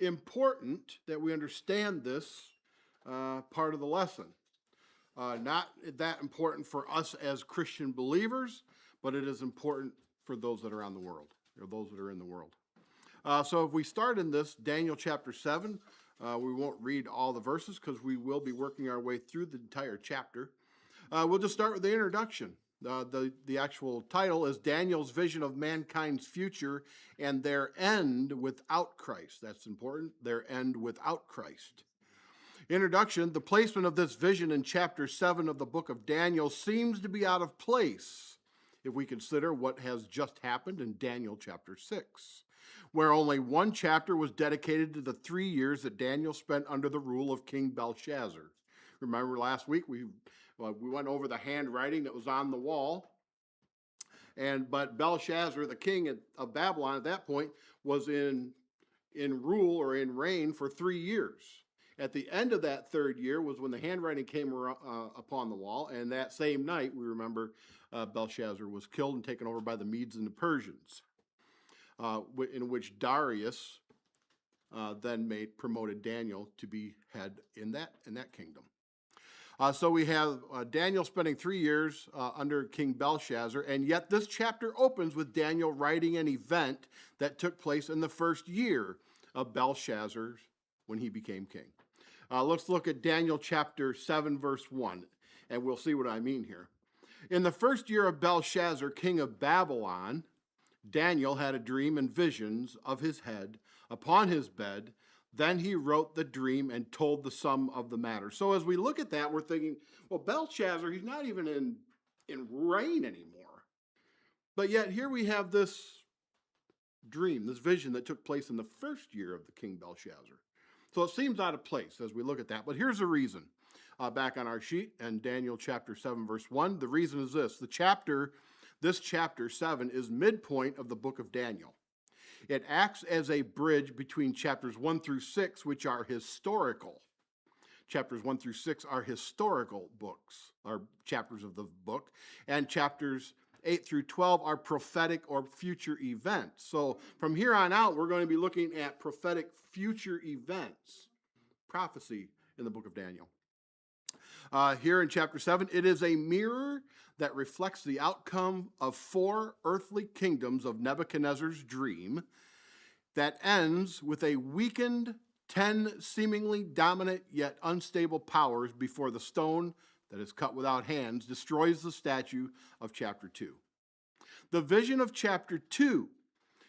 important that we understand this part of the lesson. Not that important for us as Christian believers, but it is important for those that are on the world, or those that are in the world. So if we start in this, Daniel chapter 7, we won't read all the verses because we will be working our way through the entire chapter. We'll just start with the introduction. The actual title is Daniel's Vision of Mankind's Future and Their End Without Christ. That's important, their end without Christ. Introduction, the placement of this vision in chapter 7 of the book of Daniel seems to be out of place if we consider what has just happened in Daniel chapter 6, where only one chapter was dedicated to the 3 years that Daniel spent under the rule of King Belshazzar. Remember last week we went over the handwriting that was on the wall, but Belshazzar, the king of Babylon at that point, was in rule or in reign for 3 years. At the end of that third year was when the handwriting came upon the wall, and that same night, we remember, Belshazzar was killed and taken over by the Medes and the Persians, in which Darius then promoted Daniel to be head in that kingdom. So we have Daniel spending 3 years under King Belshazzar, and yet this chapter opens with Daniel writing an event that took place in the first year of Belshazzar when he became king. Let's look at Daniel chapter 7, verse 1, and we'll see what I mean here. In the first year of Belshazzar, king of Babylon, Daniel had a dream and visions of his head upon his bed. Then he wrote the dream and told the sum of the matter. So as we look at that, we're thinking, well, Belshazzar, he's not even in reign anymore. But yet here we have this dream, this vision that took place in the first year of the King Belshazzar. So it seems out of place as we look at that. But here's the reason. Back on our sheet, and Daniel chapter 7, verse 1, the reason is this. This chapter 7 is midpoint of the book of Daniel. It acts as a bridge between chapters 1 through 6, which are historical. Chapters 1 through 6 are historical books, or chapters of the book, and chapters 8 through 12 are prophetic or future events. So from here on out, we're going to be looking at prophetic future events, prophecy in the book of Daniel. Here in chapter 7, it is a mirror that reflects the outcome of 4 earthly kingdoms of Nebuchadnezzar's dream that ends with a weakened 10 seemingly dominant yet unstable powers before the stone that is cut without hands destroys the statue of chapter 2. The vision of chapter 2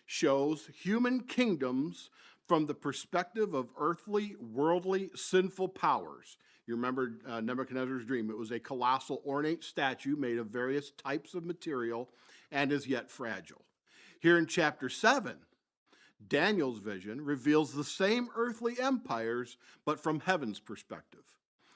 shows human kingdoms from the perspective of earthly, worldly, sinful powers. You remember Nebuchadnezzar's dream. It was a colossal ornate statue made of various types of material and is yet fragile. Here in chapter 7, Daniel's vision reveals the same earthly empires, but from heaven's perspective.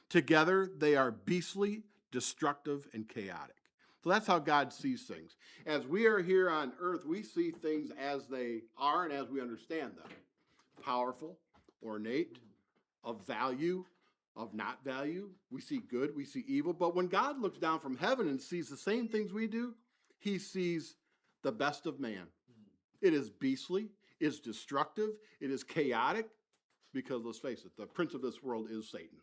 Together, they are beastly, destructive, and chaotic. So that's how God sees things. As we are here on earth, we see things as they are and as we understand them. Powerful, ornate, of value, of not value. We see good, we see evil. But when God looks down from heaven and sees the same things we do, he sees the best of man. It is beastly, it is destructive, it is chaotic, because let's face it, the prince of this world is Satan.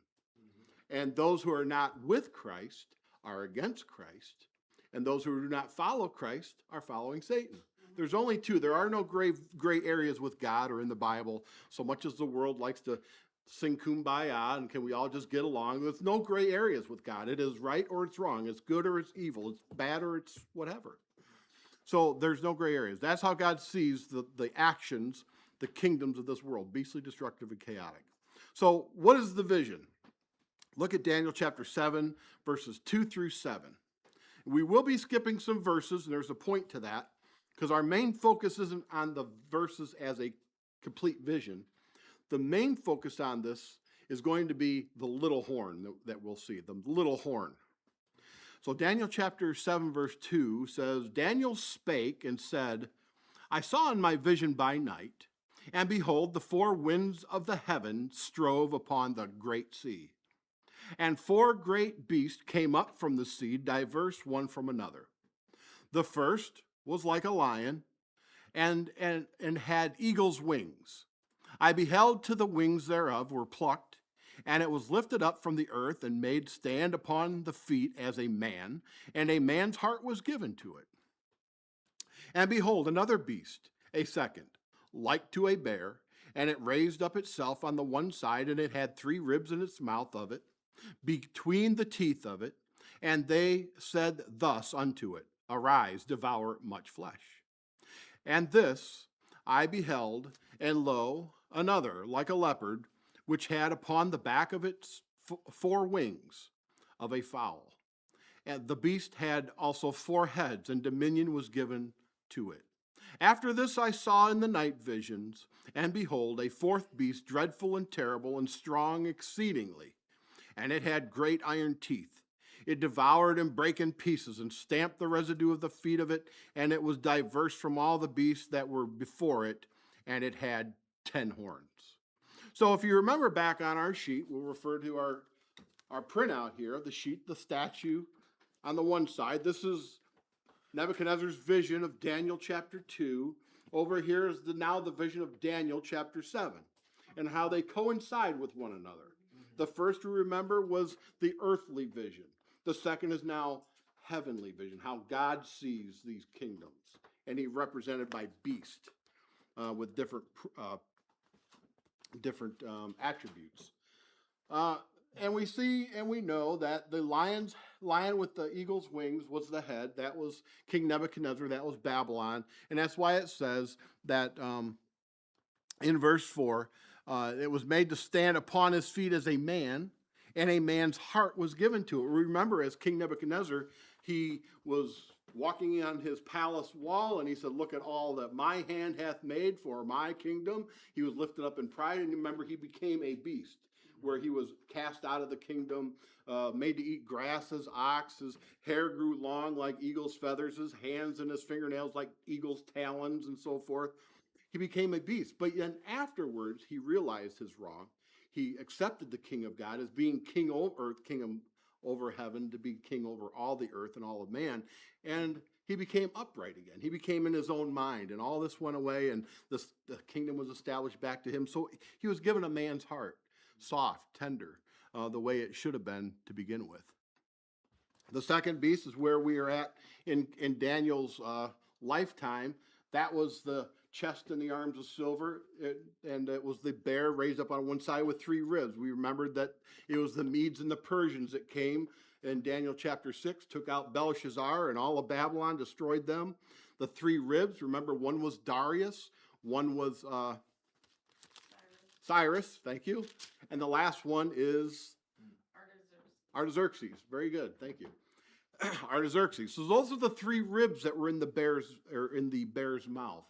And those who are not with Christ are against Christ, and those who do not follow Christ are following Satan. There's only two. There are no gray areas with God or in the Bible, so much as the world likes to sing kumbaya and can we all just get along. There's no gray areas with God. It is right or it's wrong. It's good or it's evil. It's bad or it's whatever. So there's no gray areas. That's how God sees the actions, the kingdoms of this world, beastly, destructive, and chaotic. So what is the vision? Look at Daniel chapter 7, verses 2 through 7. We will be skipping some verses, and there's a point to that, because our main focus isn't on the verses as a complete vision. The main focus on this is going to be the little horn that we'll see, the little horn. So Daniel chapter 7, verse 2 says, Daniel spake and said, I saw in my vision by night, and behold, the 4 winds of the heaven strove upon the great sea. And 4 great beasts came up from the sea, diverse one from another. The first was like a lion, and had eagle's wings. I beheld till the wings thereof were plucked, and it was lifted up from the earth and made stand upon the feet as a man, and a man's heart was given to it. And behold, another beast, a second, like to a bear, and it raised up itself on the one side, and it had 3 ribs in its mouth of it, between the teeth of it. And they said thus unto it, Arise, devour much flesh. And this I beheld, and lo, another, like a leopard, which had upon the back of its 4 wings of a fowl. And the beast had also 4 heads, and dominion was given to it. After this I saw in the night visions, and behold, a 4th beast, dreadful and terrible and strong exceedingly. And it had great iron teeth. It devoured and brake in pieces, and stamped the residue of the feet of it, and it was diverse from all the beasts that were before it, and it had 10 horns. So if you remember back on our sheet, we'll refer to our printout here, the sheet, the statue on the one side. This is Nebuchadnezzar's vision of Daniel chapter 2. Over here is now the vision of Daniel chapter 7, and how they coincide with one another. The first, we remember, was the earthly vision. The second is now heavenly vision, how God sees these kingdoms. And he represented by beast with different attributes. And we see and we know that the lion with the eagle's wings was the head. That was King Nebuchadnezzar. That was Babylon. And that's why it says that in verse 4, it was made to stand upon his feet as a man, and a man's heart was given to it. Remember, as King Nebuchadnezzar, he was walking on his palace wall, and he said, look at all that my hand hath made for my kingdom. He was lifted up in pride, and remember, he became a beast, where he was cast out of the kingdom, made to eat grass as ox. His hair grew long like eagle's feathers, his hands and his fingernails like eagle's talons, and so forth. He became a beast. But then afterwards, he realized his wrong. He accepted the king of God as being king over earth, king over heaven, to be king over all the earth and all of man. And he became upright again. He became in his own mind, and all this went away, and the kingdom was established back to him. So he was given a man's heart, soft, tender, the way it should have been to begin with. The second beast is where we are at in Daniel's lifetime. That was the chest and the arms of silver, and it was the bear raised up on one side with 3 ribs. We remembered that it was the Medes and the Persians that came in Daniel chapter 6, took out Belshazzar and all of Babylon, destroyed them. The 3 ribs, remember, one was Darius, one was Cyrus, thank you, and the last one is Artaxerxes. Very good, thank you. Artaxerxes. So those are the 3 ribs that were in the bear's mouth.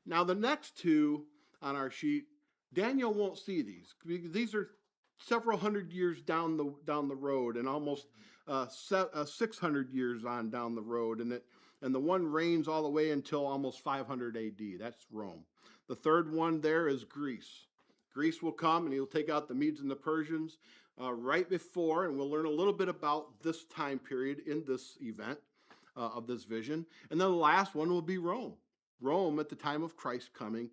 Now the next 2 on our sheet, Daniel won't see these, because these are several hundred years down the road, and almost 600 years on down the road, and the one reigns all the way until almost 500 AD. That's Rome. The third one there is Greece. Greece will come, and he'll take out the Medes and the Persians right before, and we'll learn a little bit about this time period in this event of this vision. And then the last one will be Rome. Rome, at the time of Christ coming,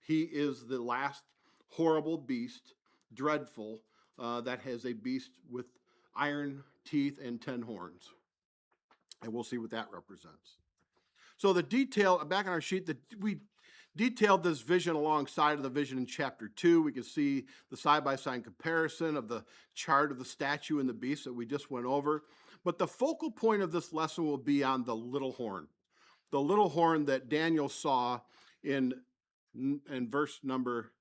he is the last horrible beast, dreadful, that has a beast with iron teeth and 10 horns. And we'll see what that represents. So the detail, back on our sheet, we detailed this vision alongside of the vision in chapter 2. We can see the side-by-side comparison of the chart of the statue and the beast that we just went over. But the focal point of this lesson will be on the little horn. The little horn that Daniel saw in verse number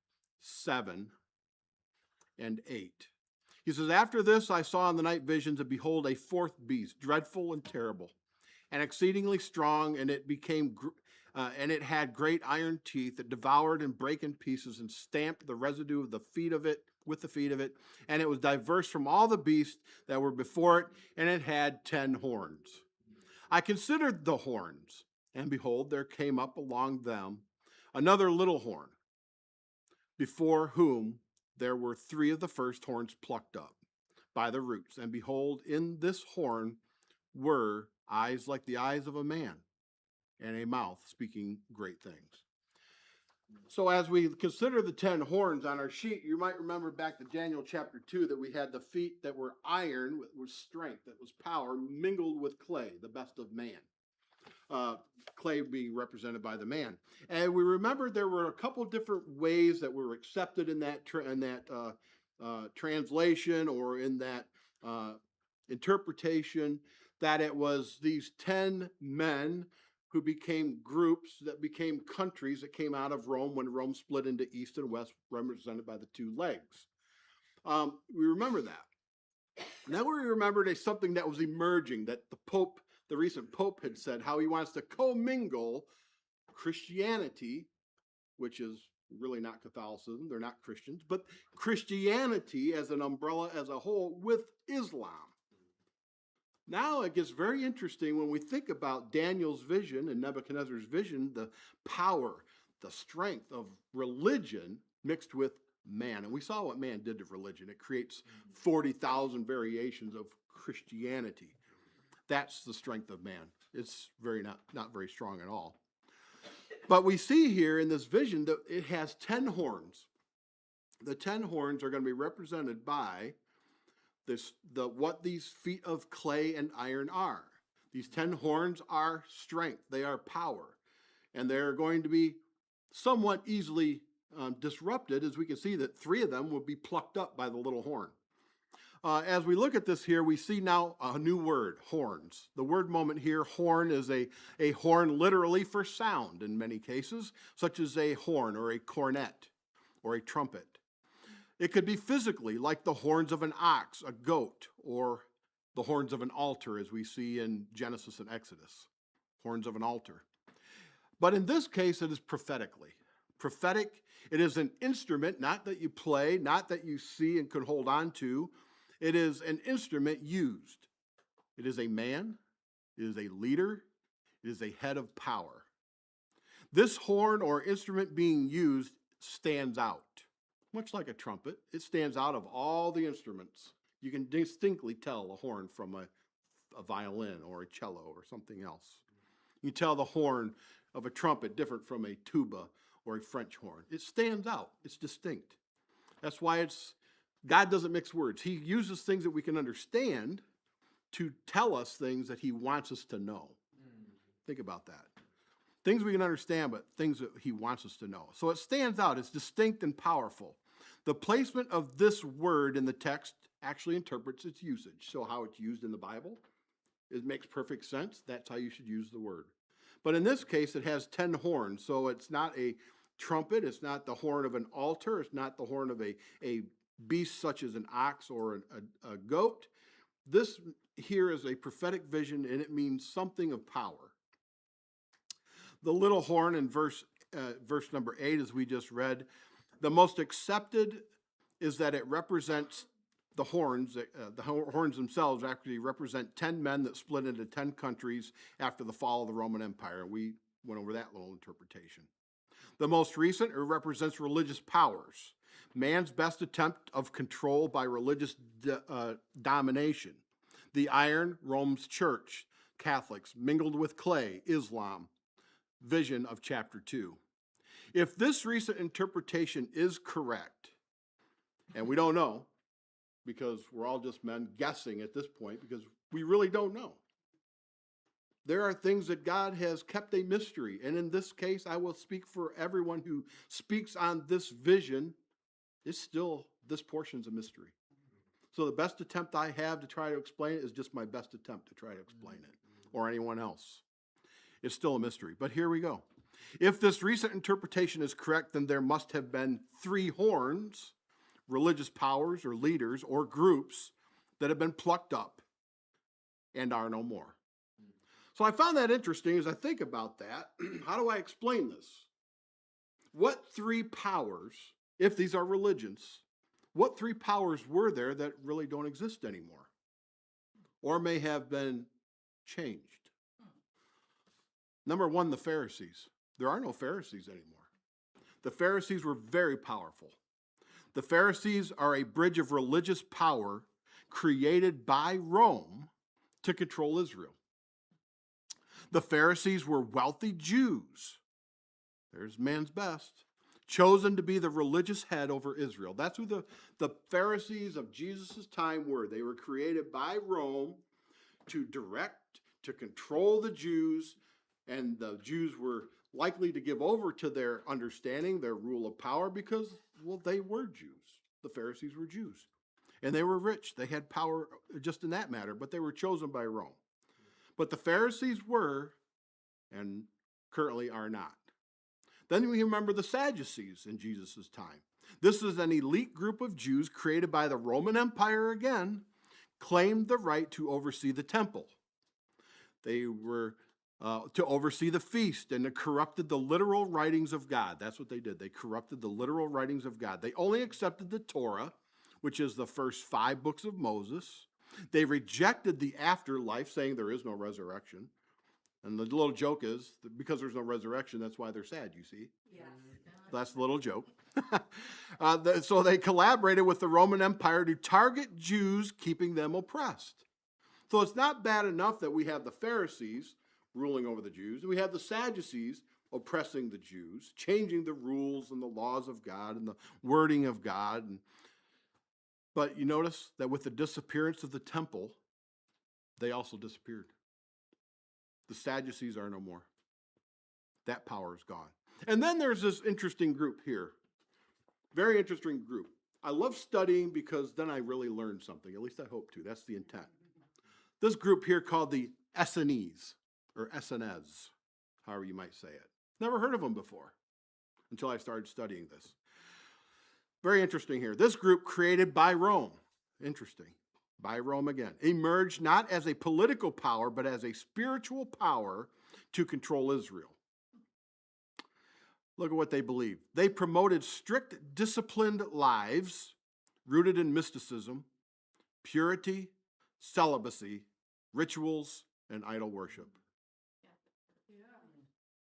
7 and 8. He says, after this I saw in the night visions, and behold, a 4th beast, dreadful and terrible, and exceedingly strong, and it had great iron teeth that devoured and brake in pieces and stamped the residue of the feet of it with the feet of it, and it was diverse from all the beasts that were before it, and it had 10 horns. I considered the horns, and behold, there came up along them another little horn, before whom there were 3 of the first horns plucked up by the roots. And behold, in this horn were eyes like the eyes of a man, and a mouth speaking great things. So as we consider the 10 horns on our sheet, you might remember back to Daniel chapter 2 that we had the feet that were iron, with strength, that was power, mingled with clay, the best of man. Clay being represented by the man. And we remember there were a couple different ways that were accepted in that translation or in that interpretation, that it was these 10 men who became groups that became countries that came out of Rome when Rome split into east and west, represented by the two legs. We remember that. Now we remember there's something that was emerging, that the recent Pope had said, how he wants to commingle Christianity, which is really not Catholicism, they're not Christians, but Christianity as an umbrella as a whole with Islam. Now it gets very interesting when we think about Daniel's vision and Nebuchadnezzar's vision, the power, the strength of religion mixed with man. And we saw what man did to religion. It creates 40,000 variations of Christianity. That's the strength of man. It's not very strong at all. But we see here in this vision that it has 10 horns. The 10 horns are going to be represented by what these feet of clay and iron are. These 10 horns are strength. They are power. And they're going to be somewhat easily disrupted, as we can see that 3 of them will be plucked up by the little horn. As we look at this here, we see now a new word, horns. The word moment here, horn, is a horn literally for sound in many cases, such as a horn or a cornet or a trumpet. It could be physically, like the horns of an ox, a goat, or the horns of an altar, as we see in Genesis and Exodus, horns of an altar. But in this case, it is prophetically. Prophetic, it is an instrument, not that you play, not that you see and could hold on to. It is an instrument used. It is a man, it is a leader, it is a head of power. This horn or instrument being used stands out. Much like a trumpet, it stands out of all the instruments. You can distinctly tell a horn from a violin or a cello or something else. You tell the horn of a trumpet different from a tuba or a French horn. It stands out. It's distinct. That's why God doesn't mix words. He uses things that we can understand to tell us things that he wants us to know. Think about that. Things we can understand, but things that he wants us to know. So it stands out. It's distinct and powerful. The placement of this word in the text actually interprets its usage. So how it's used in the Bible, it makes perfect sense. That's how you should use the word. But in this case, it has 10 horns. So it's not a trumpet. It's not the horn of an altar. It's not the horn of a beast such as an ox or a goat. This here is a prophetic vision, and it means something of power. The little horn in verse number 8, as we just read, the most accepted is that it represents the horns. The horns themselves actually represent 10 men that split into 10 countries after the fall of the Roman Empire. We went over that little interpretation. The most recent, it represents religious powers. Man's best attempt of control by religious domination. The iron, Rome's church, Catholics, mingled with clay, Islam. Vision of chapter 2. If this recent interpretation is correct, and we don't know, because we're all just men guessing at this point, because we really don't know. There are things that God has kept a mystery, and in this case, I will speak for everyone who speaks on this vision. It's still, this portion's a mystery. So the best attempt I have to try to explain it is just my best attempt to try to explain it, or anyone else. It's still a mystery, but here we go. If this recent interpretation is correct, then there must have been 3 horns, religious powers or leaders or groups that have been plucked up and are no more. So I found that interesting as I think about that. How do I explain this? What 3 powers, if these are religions, what 3 powers were there that really don't exist anymore or may have been changed? Number 1, the Pharisees. There are no Pharisees anymore. The Pharisees were very powerful. The Pharisees are a bridge of religious power created by Rome to control Israel. The Pharisees were wealthy Jews. There's man's best. chosen to be the religious head over Israel. That's who the Pharisees of Jesus' time were. They were created by Rome to direct, to control the Jews, and the Jews were likely to give over to their understanding, their rule of power, because, well, they were Jews. The Pharisees were Jews. And they were rich. They had power just in that matter, but they were chosen by Rome. But the Pharisees were, and currently are not. Then we remember the Sadducees in Jesus' time. This is an elite group of Jews created by the Roman Empire again, claimed the right to oversee the temple. They were to oversee the feast, and it corrupted the literal writings of God. That's what they did. They corrupted the literal writings of God. They only accepted the Torah, which is the first 5 books of Moses. They rejected the afterlife, saying there is no resurrection. And the little joke is, because there's no resurrection, that's why they're sad, you see. Yes. That's the little joke. So they collaborated with the Roman Empire to target Jews, keeping them oppressed. So it's not bad enough that we have the Pharisees ruling over the Jews, and we have the Sadducees oppressing the Jews, changing the rules and the laws of God and the wording of God. But you notice that with the disappearance of the temple, they also disappeared. The Sadducees are no more. That power is gone. And then there's this interesting group here. Very interesting group. I love studying because then I really learn something. At least I hope to. That's the intent. This group here called the Essenes, or Essenes, however you might say it. Never heard of them before until I started studying this. Very interesting here. This group created by Rome. Interesting. By Rome again, emerged not as a political power, but as a spiritual power to control Israel. Look at what they believed. They promoted strict, disciplined lives rooted in mysticism, purity, celibacy, rituals, and idol worship. Yeah,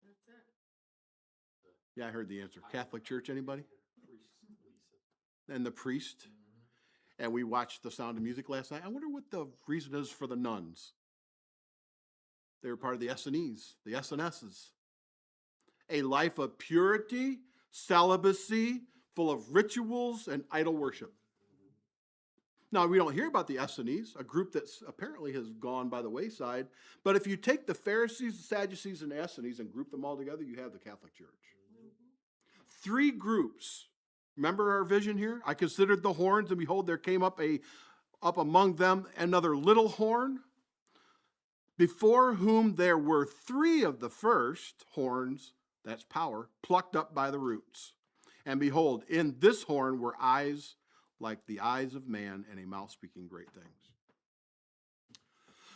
that's it. Yeah, I heard the answer. Catholic Church, anybody? And the priest. And we watched The Sound of Music last night. I wonder what the reason is for the nuns. They were part of the Essenes, the SNSs. A life of purity, celibacy, full of rituals and idol worship. Now, we don't hear about the Essenes, a group that apparently has gone by the wayside. But if you take the Pharisees, the Sadducees, and the Essenes and group them all together, you have the Catholic Church. 3 groups. Remember our vision here? I considered the horns, and behold, there came up among them another little horn, before whom there were 3 of the first horns, that's power, plucked up by the roots. And behold, in this horn were eyes like the eyes of man, and a mouth speaking great things.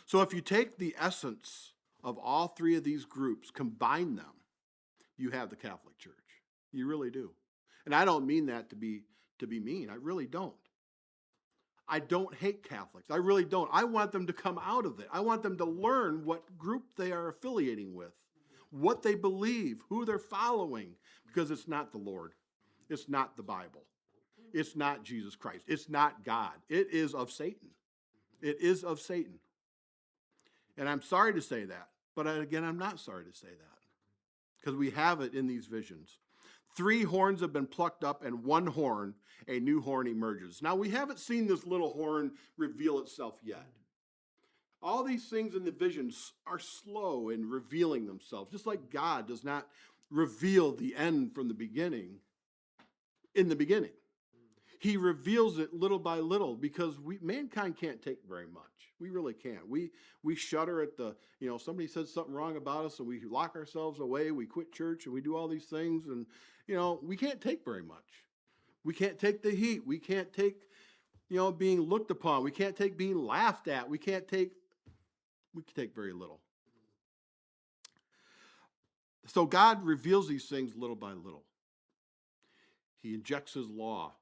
So if you take the essence of all 3 of these groups, combine them, you have the Catholic Church. You really do. And I don't mean that to be mean. I really don't. I don't hate Catholics. I really don't. I want them to come out of it. I want them to learn what group they are affiliating with, what they believe, who they're following, because it's not the Lord. It's not the Bible. It's not Jesus Christ. It's not God. It is of Satan. It is of Satan. And I'm sorry to say that, but again, I'm not sorry to say that, because we have it in these visions. 3 horns have been plucked up, and 1 horn, a new horn emerges. Now, we haven't seen this little horn reveal itself yet. All these things in the visions are slow in revealing themselves, just like God does not reveal the end from the beginning in the beginning. He reveals it little by little, because mankind can't take very much. We really can't. We shudder at somebody says something wrong about us, and we lock ourselves away. We quit church, and we do all these things, and we can't take very much. We can't take the heat. We can't take being looked upon. We can't take being laughed at. We can take very little. So God reveals these things little by little. He injects his law.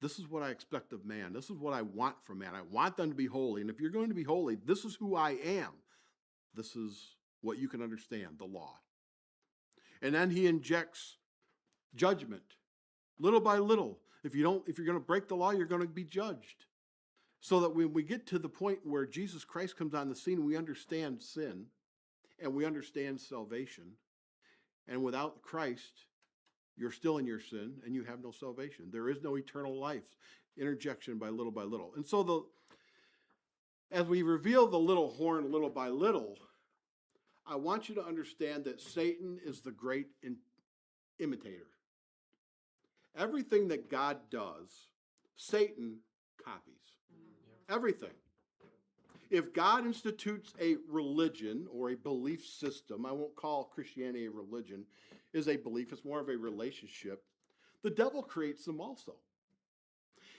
This is what I expect of man. This is what I want from man. I want them to be holy. And if you're going to be holy, this is who I am. This is what you can understand, the law. And then he injects judgment, little by little. If you're going to break the law, you're going to be judged. So that when we get to the point where Jesus Christ comes on the scene, we understand sin and we understand salvation. And without Christ, you're still in your sin and you have no salvation. There is no eternal life. Interjection by little. And so as we reveal the little horn little by little, I want you to understand that Satan is the great imitator. Everything that God does, Satan copies. Everything. If God institutes a religion or a belief system, I won't call Christianity a religion, is a belief, it's more of a relationship, the devil creates them also.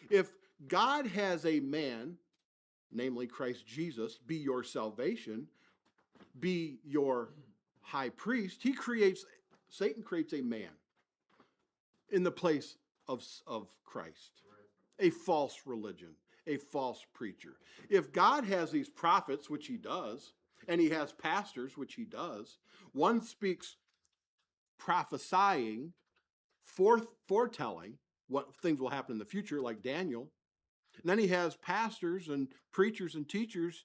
If God has a man, namely Christ Jesus, be your salvation, be your high priest, Satan creates a man in the place of Christ, a false religion, a false preacher. If God has these prophets, which he does, and he has pastors, which he does, one speaks prophesying, foretelling what things will happen in the future, like Daniel. And then he has pastors and preachers and teachers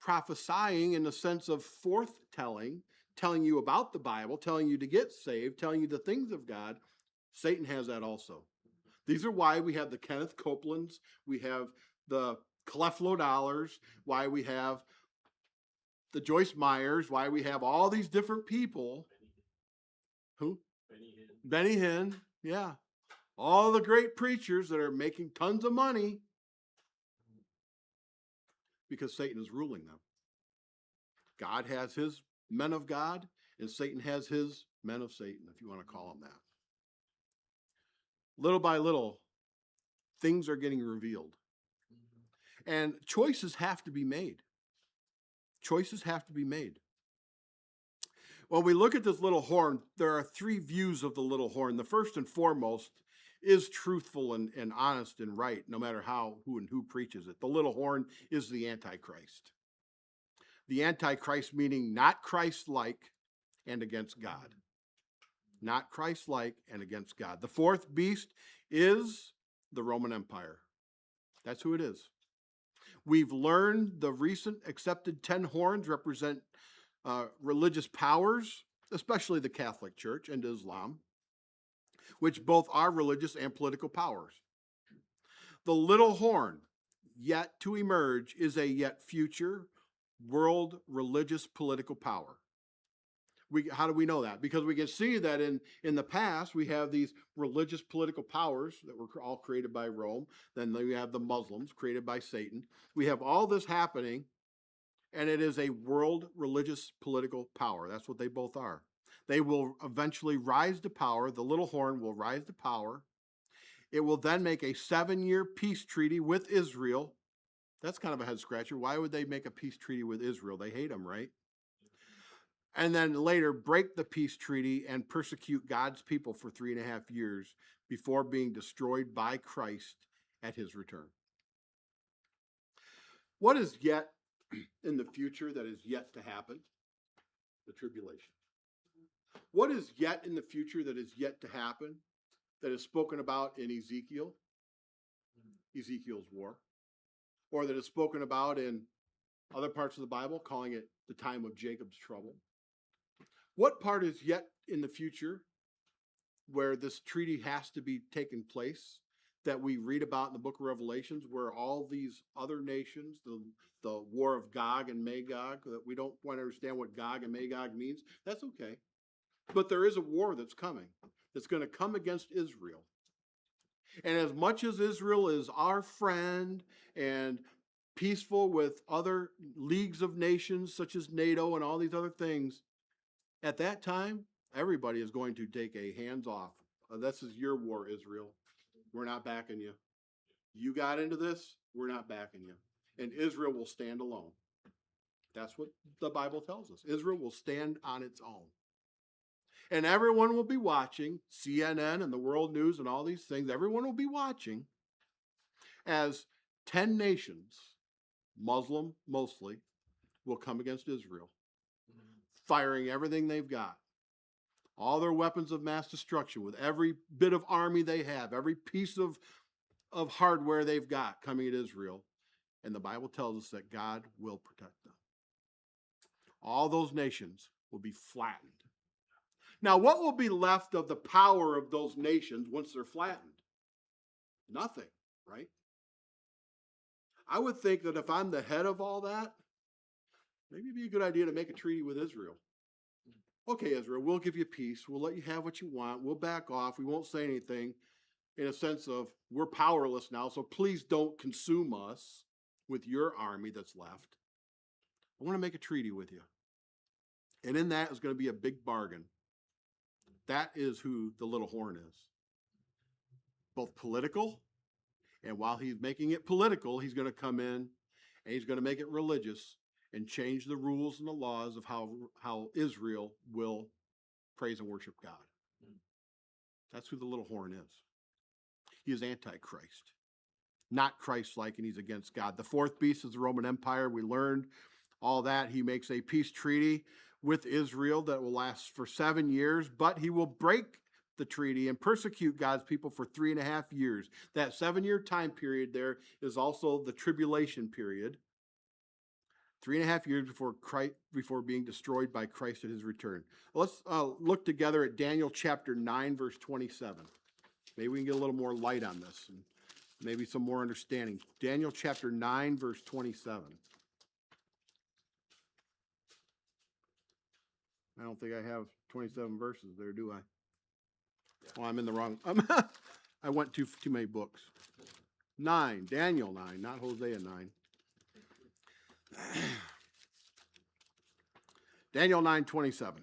prophesying in the sense of foretelling, telling you about the Bible, telling you to get saved, telling you the things of God. Satan has that also. These are why we have the Kenneth Copelands, we have the Creflo Dollars, why we have the Joyce Meyers, why we have all these different people. Who? Benny Hinn, yeah. All the great preachers that are making tons of money because Satan is ruling them. God has his men of God, and Satan has his men of Satan, if you want to call them that. Little by little, things are getting revealed. And choices have to be made. Choices have to be made. When we look at this little horn, there are three views of the little horn. The first and foremost is truthful and honest and right, no matter who preaches it. The little horn is the Antichrist. The Antichrist meaning not Christ-like and against God. Not Christ-like and against God. The fourth beast is the Roman Empire. That's who it is. We've learned the recent accepted 10 horns represent religious powers, especially the Catholic Church and Islam, which both are religious and political powers. The little horn yet to emerge is a yet future world religious political power. How do we know that? Because we can see that in the past, we have these religious political powers that were all created by Rome. Then we have the Muslims created by Satan. We have all this happening, and it is a world religious political power. That's what they both are. They will eventually rise to power. The little horn will rise to power. It will then make a 7-year peace treaty with Israel. That's kind of a head scratcher. Why would they make a peace treaty with Israel? They hate them, right? And then later break the peace treaty and persecute God's people for 3.5 years before being destroyed by Christ at his return. What is yet in the future that is yet to happen? The tribulation. What is yet in the future that is yet to happen that is spoken about in Ezekiel? Ezekiel's war. Or that is spoken about in other parts of the Bible, calling it the time of Jacob's trouble. What part is yet in the future where this treaty has to be taken place that we read about in the book of Revelations, where all these other nations, the war of Gog and Magog, that we don't want to understand what Gog and Magog means? That's okay. But there is a war that's coming, that's going to come against Israel. And as much as Israel is our friend and peaceful with other leagues of nations such as NATO and all these other things, at that time, everybody is going to take a hands off. This is your war, Israel. We're not backing you. You got into this, we're not backing you. And Israel will stand alone. That's what the Bible tells us. Israel will stand on its own. And everyone will be watching, CNN and the world news and all these things, everyone will be watching as 10 nations, Muslim mostly, will come against Israel, firing everything they've got, all their weapons of mass destruction, with every bit of army they have, every piece of hardware they've got coming at Israel. And the Bible tells us that God will protect them. All those nations will be flattened. Now, what will be left of the power of those nations once they're flattened? Nothing, right? I would think that if I'm the head of all that, maybe it'd be a good idea to make a treaty with Israel. Okay, Israel, we'll give you peace. We'll let you have what you want. We'll back off. We won't say anything in a sense of we're powerless now, so please don't consume us with your army that's left. I want to make a treaty with you. And in that is going to be a big bargain. That is who the little horn is. Both political, and while he's making it political, he's going to come in and he's going to make it religious and change the rules and the laws of how Israel will praise and worship God. That's who the little horn is. He is Antichrist, not Christ-like, and he's against God. The fourth beast is the Roman Empire. We learned all that. He makes a peace treaty with Israel that will last for 7 years, but he will break the treaty and persecute God's people for 3.5 years. That 7-year time period there is also the tribulation period. 3.5 years before being destroyed by Christ at his return. Let's look together at Daniel chapter 9, verse 27. Maybe we can get a little more light on this and maybe some more understanding. Daniel chapter 9, verse 27. I don't think I have 27 verses there, do I? Well, I'm in the wrong. I went too many books. 9, Daniel 9, not Hosea 9. Daniel 9:27.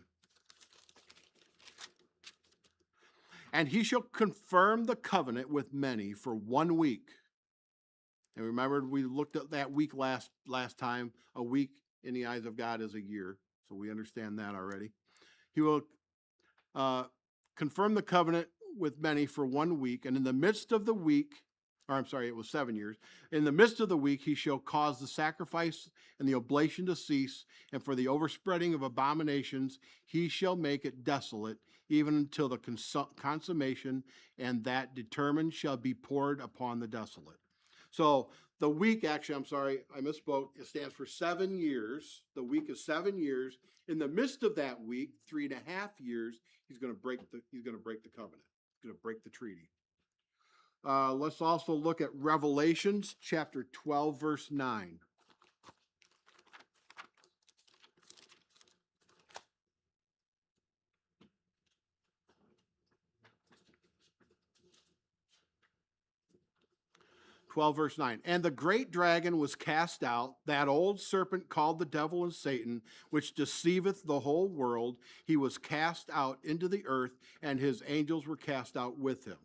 And he shall confirm the covenant with many for 1 week. And remember, we looked at that week last time. A week in the eyes of God is a year. So we understand that already. He will confirm the covenant with many for 1 week. And in the midst of the week, or I'm sorry, it was 7 years. In the midst of the week, he shall cause the sacrifice and the oblation to cease, and for the overspreading of abominations, he shall make it desolate, even until the consummation, and that determined shall be poured upon the desolate. So the week, actually, I'm sorry, I misspoke. It stands for 7 years. The week is 7 years. In the midst of that week, 3.5 years, he's going to break the covenant. He's going to break the treaty. Let's also look at Revelations chapter 12, verse 9. Verse 9. And the great dragon was cast out, that old serpent called the devil and Satan, which deceiveth the whole world. He was cast out into the earth, and his angels were cast out with him.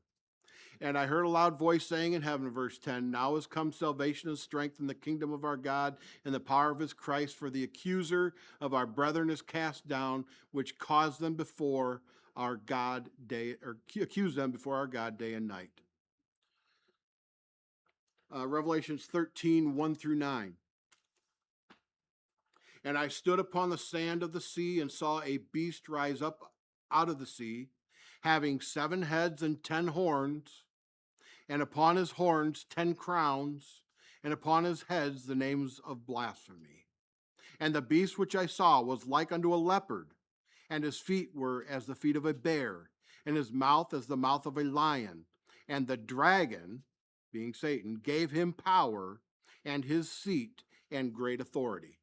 And I heard a loud voice saying in heaven, verse 10, Now is come salvation and strength in the kingdom of our God and the power of his Christ, for the accuser of our brethren is cast down, which caused them before our God day, or accuse them before our God day and night. Revelations 13, 1 through 9. And I stood upon the sand of the sea and saw a beast rise up out of the sea, having 7 heads and 10 horns, and upon his horns 10 crowns, and upon his heads the names of blasphemy. And the beast which I saw was like unto a leopard, and his feet were as the feet of a bear, and his mouth as the mouth of a lion. And the dragon, being Satan, gave him power and his seat and great authority.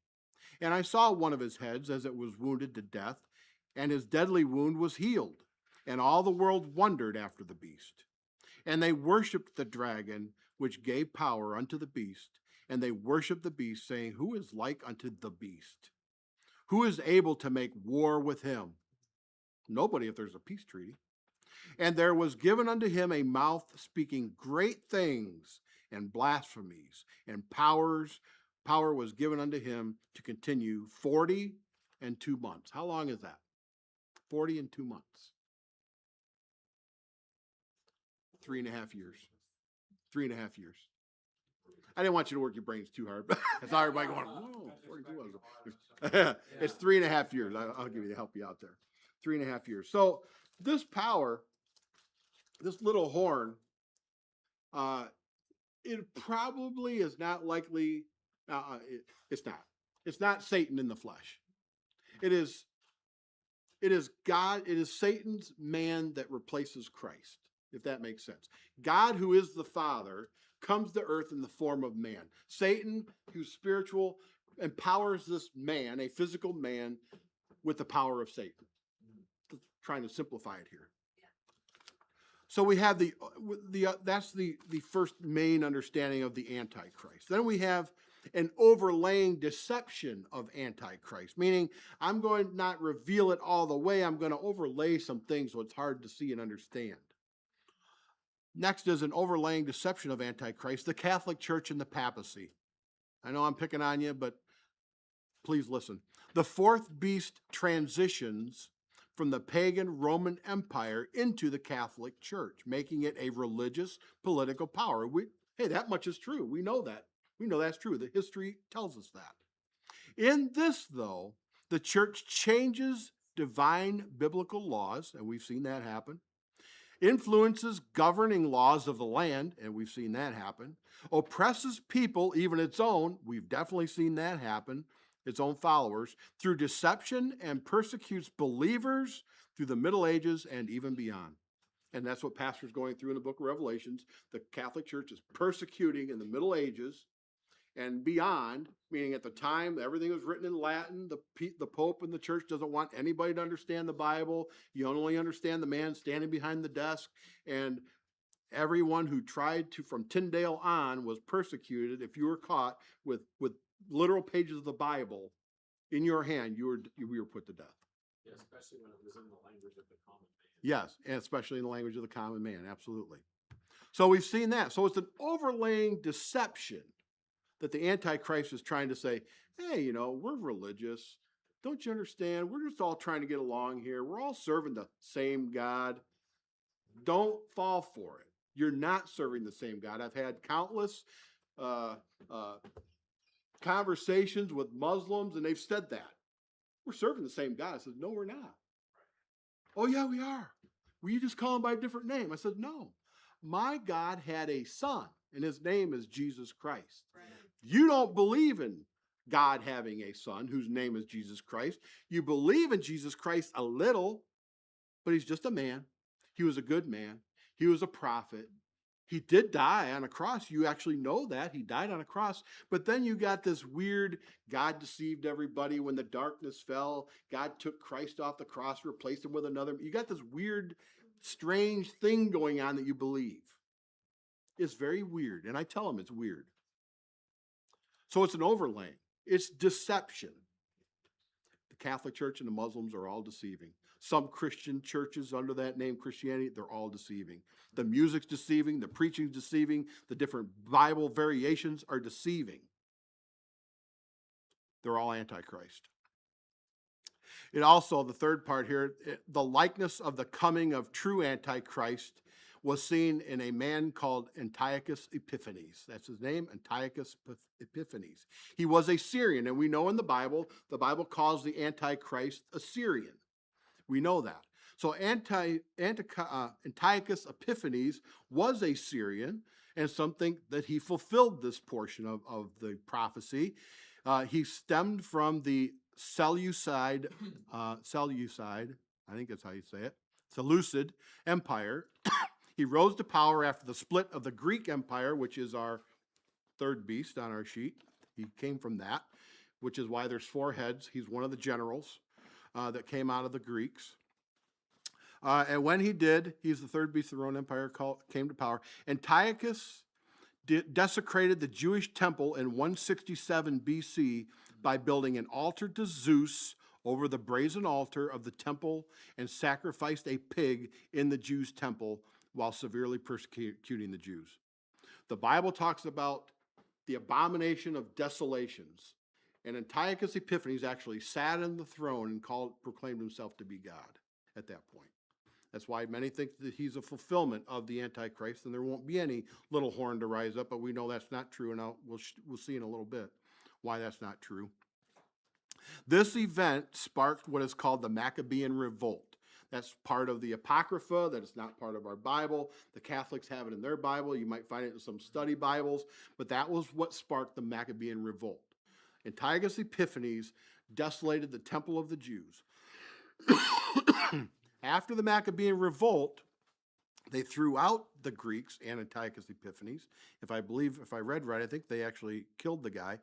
And I saw one of his heads as it was wounded to death, and his deadly wound was healed. And all the world wondered after the beast. And they worshipped the dragon, which gave power unto the beast. And they worshipped the beast, saying, Who is like unto the beast? Who is able to make war with him? Nobody, if there's a peace treaty. And there was given unto him a mouth speaking great things and blasphemies, and power was given unto him to continue 42 months. How long is that? 42 months. 3.5 years. 3.5 years. I didn't want you to work your brains too hard. I saw everybody going, whoa, 42. It's 3.5 years. I'll give you to help you out there. 3.5 years. So this power, this little horn, it probably is not likely, it's not. It's not Satan in the flesh. It is It is God, it is Satan's man that replaces Christ, if that makes sense. God, who is the Father, comes to earth in the form of man. Satan, who's spiritual, empowers this man, a physical man, with the power of Satan. Trying to simplify it here. So we have that's the first main understanding of the Antichrist. Then we have an overlaying deception of Antichrist, meaning I'm going to not reveal it all the way. I'm going to overlay some things so it's hard to see and understand. Next is an overlaying deception of Antichrist, the Catholic Church and the papacy. I know I'm picking on you, but please listen. The fourth beast transitions from the pagan Roman Empire into the Catholic Church, making it a religious political power. Hey, that much is true. We know that. We know that's true. The history tells us that. In this, though, the church changes divine biblical laws, and we've seen that happen, influences governing laws of the land, and we've seen that happen, oppresses people, even its own, we've definitely seen that happen, its own followers, through deception, and persecutes believers through the Middle Ages and even beyond. And that's what Pastor's going through in the book of Revelations. The Catholic Church is persecuting in the Middle Ages and beyond, meaning at the time everything was written in Latin. The Pope and the church doesn't want anybody to understand the Bible. You only understand the man standing behind the desk. And everyone who tried to, from Tyndale on, was persecuted. If you were caught with literal pages of the Bible in your hand, you were put to death. Yeah, especially when it was in the language of the common man. Yes, and especially in the language of the common man, absolutely. So we've seen that. So it's an overlaying deception that the Antichrist is trying to say, hey, we're religious. Don't you understand? We're just all trying to get along here. We're all serving the same God. Don't fall for it. You're not serving the same God. I've had countless conversations with Muslims, and they've said that. We're serving the same God. I said, no, we're not. Oh, yeah, we are. Well, you just call him by a different name. I said, no. My God had a son, and his name is Jesus Christ. Right. You don't believe in God having a son whose name is Jesus Christ. You believe in Jesus Christ a little, but he's just a man. He was a good man. He was a prophet. He did die on a cross. You actually know that. He died on a cross. But then you got this weird, God deceived everybody when the darkness fell. God took Christ off the cross, replaced him with another. You got this weird, strange thing going on that you believe. It's very weird. And I tell them it's weird. So it's an overlay. It's deception. The Catholic Church and the Muslims are all deceiving. Some Christian churches under that name, Christianity, they're all deceiving. The music's deceiving, the preaching's deceiving, the different Bible variations are deceiving. They're all Antichrist. It also, the third part here, the likeness of the coming of true Antichrist was seen in a man called Antiochus Epiphanes. That's his name, Antiochus Epiphanes. He was a Syrian, and we know in the Bible calls the Antichrist a Syrian. We know that. So Antiochus Epiphanes was a Syrian, and something that he fulfilled this portion of the prophecy. He stemmed from the Seleucid, I think that's how you say it, Seleucid Empire. He rose to power after the split of the Greek Empire, which is our third beast on our sheet. He came from that, which is why there's 4 heads. He's one of the generals that came out of the Greeks. And when he did, he's the third beast of the Roman Empire, came to power. Antiochus desecrated the Jewish temple in 167 BC by building an altar to Zeus over the brazen altar of the temple and sacrificed a pig in the Jews' temple while severely persecuting the Jews. The Bible talks about the abomination of desolations. And Antiochus Epiphanes actually sat on the throne and proclaimed himself to be God at that point. That's why many think that he's a fulfillment of the Antichrist, and there won't be any little horn to rise up, but we know that's not true, and we'll see in a little bit why that's not true. This event sparked what is called the Maccabean Revolt. That's part of the Apocrypha. That is not part of our Bible. The Catholics have it in their Bible. You might find it in some study Bibles, but that was what sparked the Maccabean Revolt. Antiochus Epiphanes desolated the temple of the Jews. After the Maccabean revolt, they threw out the Greeks, Antiochus Epiphanes. If I read right, I think they actually killed the guy.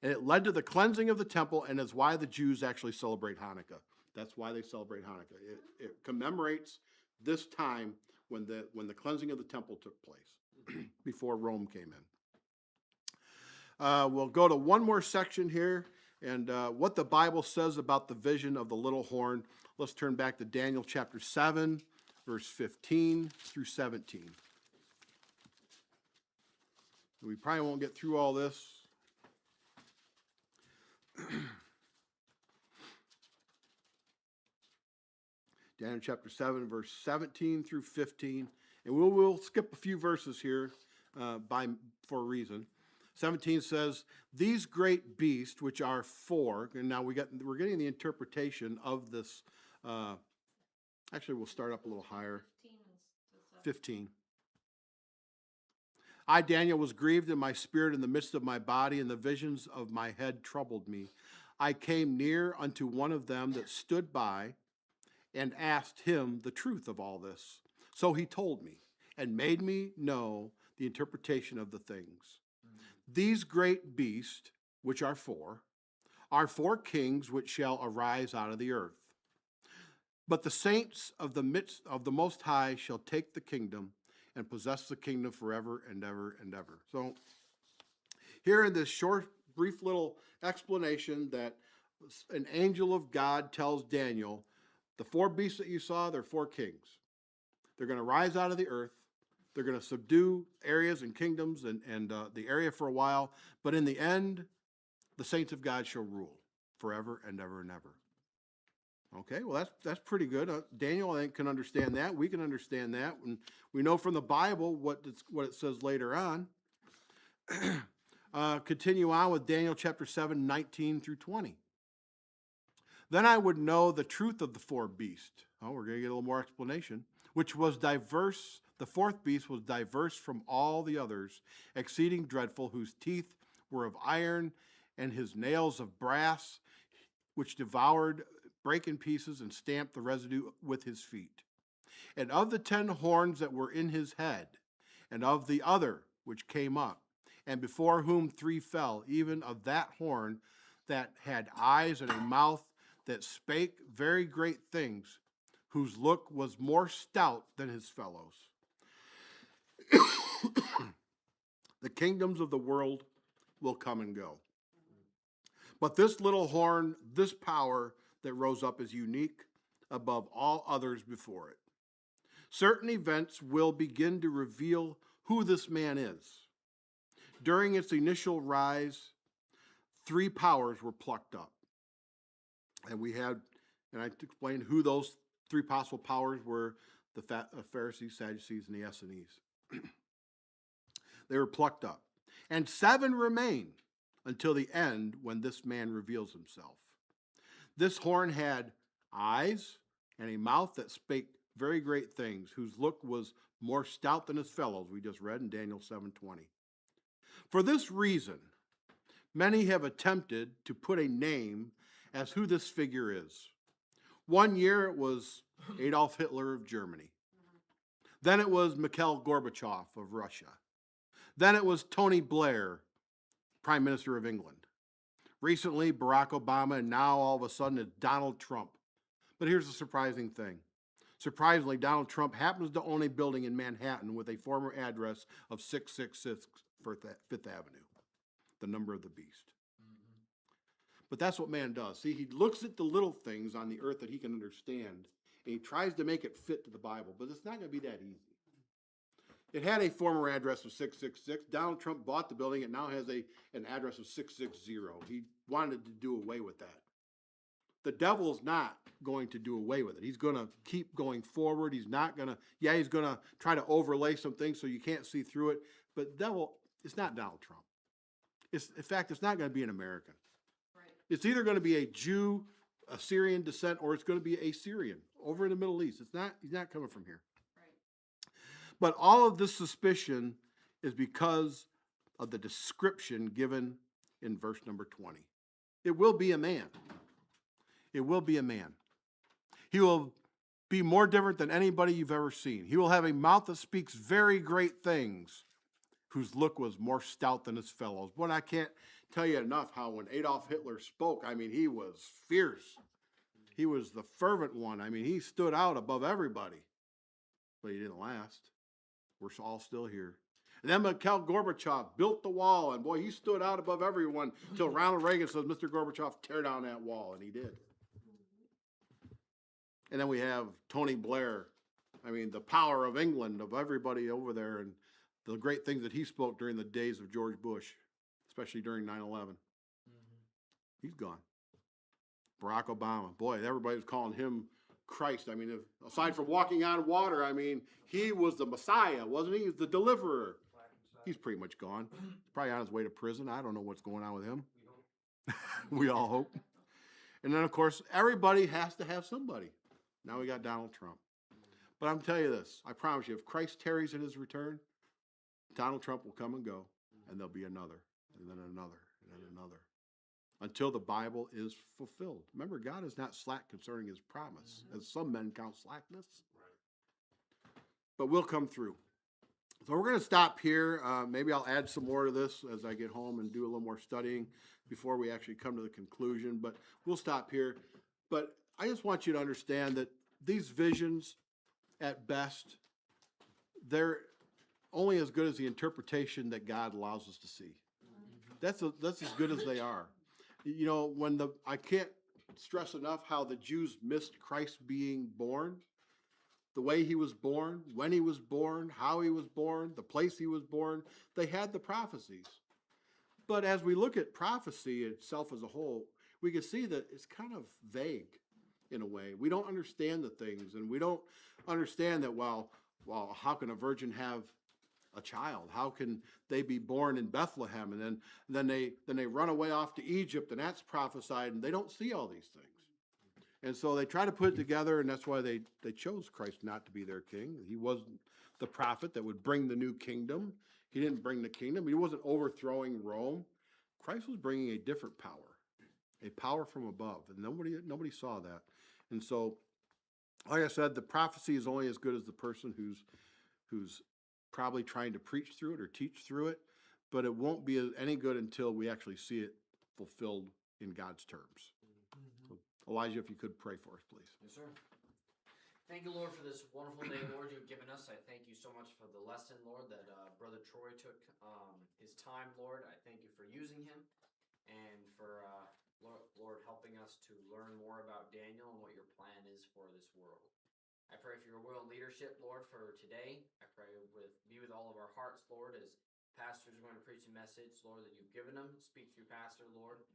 And it led to the cleansing of the temple, and is why the Jews actually celebrate Hanukkah. That's why they celebrate Hanukkah. It commemorates this time when the cleansing of the temple took place, before Rome came in. We'll go to one more section here, and what the Bible says about the vision of the little horn. Let's turn back to Daniel chapter 7, verse 15 through 17. We probably won't get through all this. Daniel chapter 7, verse 17 through 15. And we'll skip a few verses here for a reason. 17 says, "These great beasts, which are four," and now we're getting the interpretation of this. Actually, we'll start up a little higher. 15. "I, Daniel, was grieved in my spirit in the midst of my body, and the visions of my head troubled me. I came near unto one of them that stood by, and asked him the truth of all this. So he told me, and made me know the interpretation of the things. These great beasts, which are four kings which shall arise out of the earth. But the saints of the midst of the Most High shall take the kingdom, and possess the kingdom forever and ever and ever." So here in this short, brief little explanation that an angel of God tells Daniel, the four beasts that you saw, they're four kings. They're going to rise out of the earth. They're going to subdue areas and kingdoms and the area for a while. But in the end, the saints of God shall rule forever and ever and ever. Okay, well, that's pretty good. Daniel, I think, can understand that. We can understand that. And we know from the Bible what it says later on. Continue on with Daniel chapter 7, 19 through 20. "Then I would know the truth of the four beasts." Oh, we're going to get a little more explanation. "Which was diverse. The fourth beast was diverse from all the others, exceeding dreadful, whose teeth were of iron, and his nails of brass, which devoured, brake in pieces, and stamped the residue with his feet. And of the 10 horns that were in his head, and of the other which came up, and before whom 3 fell, even of that horn that had eyes and a mouth, that spake very great things, whose look was more stout than his fellows. The kingdoms of the world will come and go. But this little horn, this power that rose up, is unique above all others before it. Certain events will begin to reveal who this man is. During its initial rise, 3 powers were plucked up. And I explained who those 3 possible powers were: the Pharisees, Sadducees, and the Essenes. They were plucked up. And 7 remain until the end, when this man reveals himself. This horn had eyes and a mouth that spake very great things, whose look was more stout than his fellows, we just read in Daniel 7:20. For this reason, many have attempted to put a name as who this figure is. One year it was Adolf Hitler of Germany. Then it was Mikhail Gorbachev of Russia. Then it was Tony Blair, Prime Minister of England. Recently, Barack Obama, and now all of a sudden it's Donald Trump. But here's the surprising thing. Surprisingly, Donald Trump happens to own a building in Manhattan with a former address of 666 Fifth Avenue, the number of the beast. But that's what man does. See, he looks at the little things on the earth that he can understand, and he tries to make it fit to the Bible, but it's not going to be that easy. It had a former address of 666. Donald Trump bought the building. It now has an address of 660. He wanted to do away with that. The devil's not going to do away with it. He's going to keep going forward. He's not going to, he's going to try to overlay some things so you can't see through it. But the devil, it's not Donald Trump. In fact, it's not going to be an American. Right. It's either going to be a Jew, Assyrian descent, or it's going to be a Syrian over in the Middle East. He's not coming from here. But all of this suspicion is because of the description given in verse number 20. It will be a man. It will be a man. He will be more different than anybody you've ever seen. He will have a mouth that speaks very great things, whose look was more stout than his fellows. But I can't tell you enough how when Adolf Hitler spoke, I mean, he was fierce. He was the fervent one. I mean, he stood out above everybody. But he didn't last. We're all still here. And then Mikhail Gorbachev built the wall, and boy, he stood out above everyone until Ronald Reagan says, Mr. Gorbachev, tear down that wall, and he did. And then we have Tony Blair. I mean, the power of England, of everybody over there, and the great things that he spoke during the days of George Bush, especially during 9/11. He's gone. Barack Obama, boy, everybody was calling him Christ. I mean, aside from walking on water, I mean, he was the Messiah, wasn't he? He was the deliverer. He's pretty much gone. Probably on his way to prison. I don't know what's going on with him. We all hope. And then, of course, everybody has to have somebody. Now we got Donald Trump. But I'm telling you this, I promise you, if Christ tarries in his return, Donald Trump will come and go, and there'll be another, and then another, and then another, until the Bible is fulfilled. Remember, God is not slack concerning his promise, as some men count slackness. But we'll come through. So we're going to stop here. Maybe I'll add some more to this as I get home and do a little more studying before we actually come to the conclusion. But we'll stop here. But I just want you to understand that these visions, at best, they're only as good as the interpretation that God allows us to see. That's as good as they are. You know, I can't stress enough how the Jews missed Christ being born. The way he was born, when he was born, how he was born, the place he was born. They had the prophecies. But as we look at prophecy itself as a whole, we can see that it's kind of vague in a way. We don't understand the things, and we don't understand that, well, how can a virgin have a child? How can they be born in Bethlehem? And then they run away off to Egypt, and that's prophesied, and they don't see all these things. And so they try to put it together, and that's why they chose Christ not to be their king. He wasn't the prophet that would bring the new kingdom. He didn't bring the kingdom. He wasn't overthrowing Rome. Christ was bringing a different power, a power from above, and nobody saw that. And so, like I said, the prophecy is only as good as the person who's probably trying to preach through it or teach through it, but it won't be any good until we actually see it fulfilled in God's terms. Elijah, if you could pray for us, please. Yes, sir. Thank you, Lord, for this wonderful day, Lord, you've given us. I thank you so much for the lesson, Lord, that Brother Troy took his time, Lord. I thank you for using him and for, Lord, helping us to learn more about Daniel and what your plan is for this world. I pray for your will and leadership, Lord, for today. I pray be with all of our hearts, Lord, as pastors are going to preach a message, Lord, that you've given them. Speak through pastor, Lord,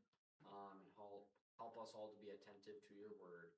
and help us all to be attentive to your word.